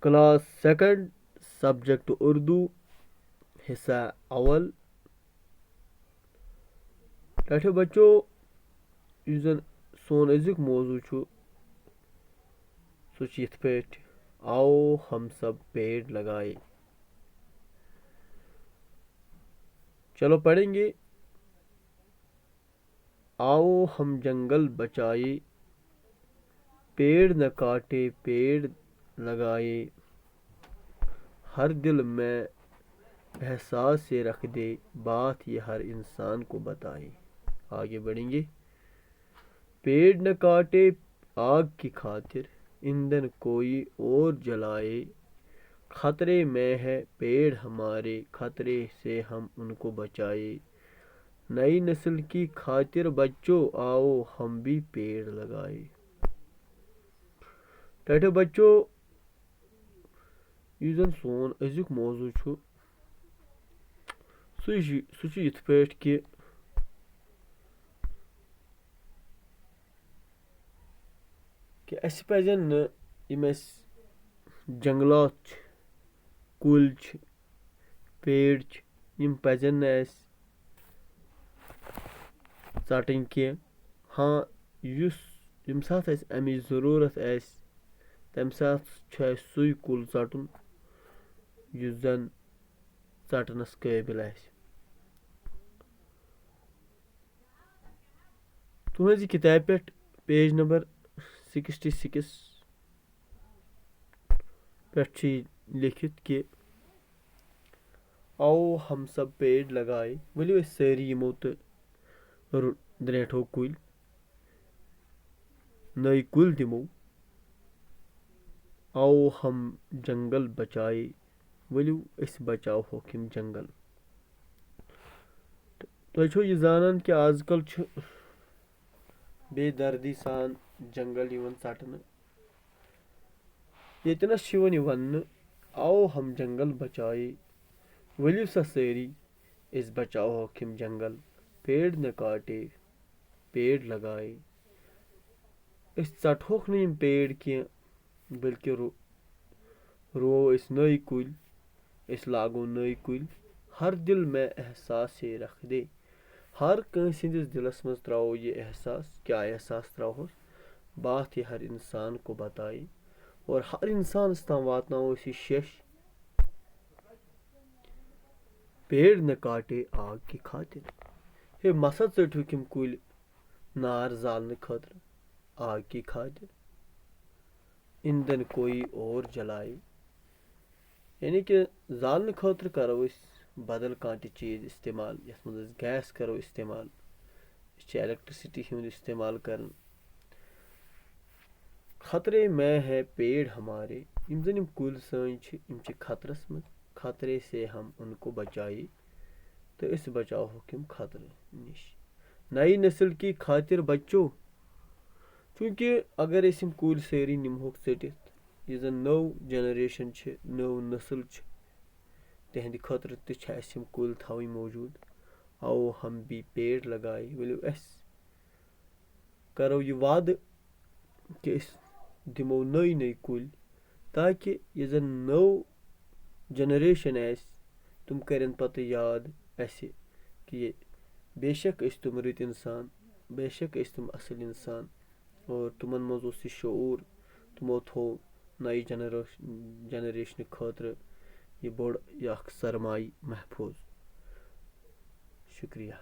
Class second subject Urdu हिस्सा अवल। टठे बच्चों यु जन सोन अजुक मौजू छु सु यथ पेट आओ हम सब पेड़ लगाए। चलो पढ़ेंगे। आओ हम जंगल बचाए, पेड़ न काटे पेड़ लगाए, हर दिल में एहसास से रख दे, बात ये हर इंसान को बताए। आगे बढ़ेंगे। पेड़ न काटे आग की खातिर, ईंधन कोई और जलाए, खतरे में है पेड़ हमारे, खतरे से हम उनको बचाए। नई नस्ल की खातिर बच्चों आओ हम भी पेड़ लगाए। टठे बच्चों यु जन सोन अजुक मौजू छु सु यथ पेट कि अस पजन न यम जंगलात कुल पेड़ यम पजन न अस षटन की। हाँ यम सात अमिच जरूरत आस तम सात सुई कुल षटन युस जन षटनस काबिल आस। तुहज किताब पे पेज नंबर 66 पे लिखित कि आओ हम सब पेड़ लगाए। वलियो सारी यमो तो द्रेठो कुल नई कुल दिमो। आओ हम जंगल बचाए, वलियो अस बचाओ होम जंगल। तुम छो यह जानन कि आजकल बेदर्दी सान जंगल षटन। येतनस वन आओ हम जंगल बचाए, वलियो सा सारी इस बचाओ होम जंगल। पेड़ न काटे पेड़ लगाए। इस षटहोक न पेड़ की बल्कि रो इस नई कुल, इस लागो नई कुल। हर दिल में एहसास से रख दे, हर कंस हिंदिस दिलस मज त्राओ ये एहसास। क्या एहसास त्राओ? बात ये हर इंसान को बताए और हर इंसान तम वातनाओ इस शेष। पेड़ न काटे आग की खातिर। हे मसद चटो किम कुल नार जालने खातिर, आग की खातिर, ईंधन कोई और जलाए। यानी कि जालने खातिर करो इस बदल कांति चीज इस्तेमाल, यथ मज गैस करो इस्तेमाल, इलेक्ट्रिसिटी हुंद इस्तेमाल कर। खतरे में है पेड़ हमारे, यम जन यम कुल सन यम खतरस मज, खतरे से हम उनको बचाए तो इस बचाओ होम खतरे निश। नई नस्ल की खातिर बच्चों, चूंकि अगर यम कुल सारी निमहोक चटित, यह जन नौ जनरेशन नौ नस्ल तहद खतर तम कुल थवन मौजूद। आओ हम भी पेड़ लगाए, वलियो अस करो यह वाद कि दिमो नई नई कुल, ताकि यह जन नौ जनरेशन तुम करन पत याद अस कि बेशक तुम रत इंसान, बेशक तुम असल इंसान, और तुमन मज उस शऊर। तुमो थो नई जनरेशन खतर यह बोड़ सरमाई महफूज। शुक्रिया।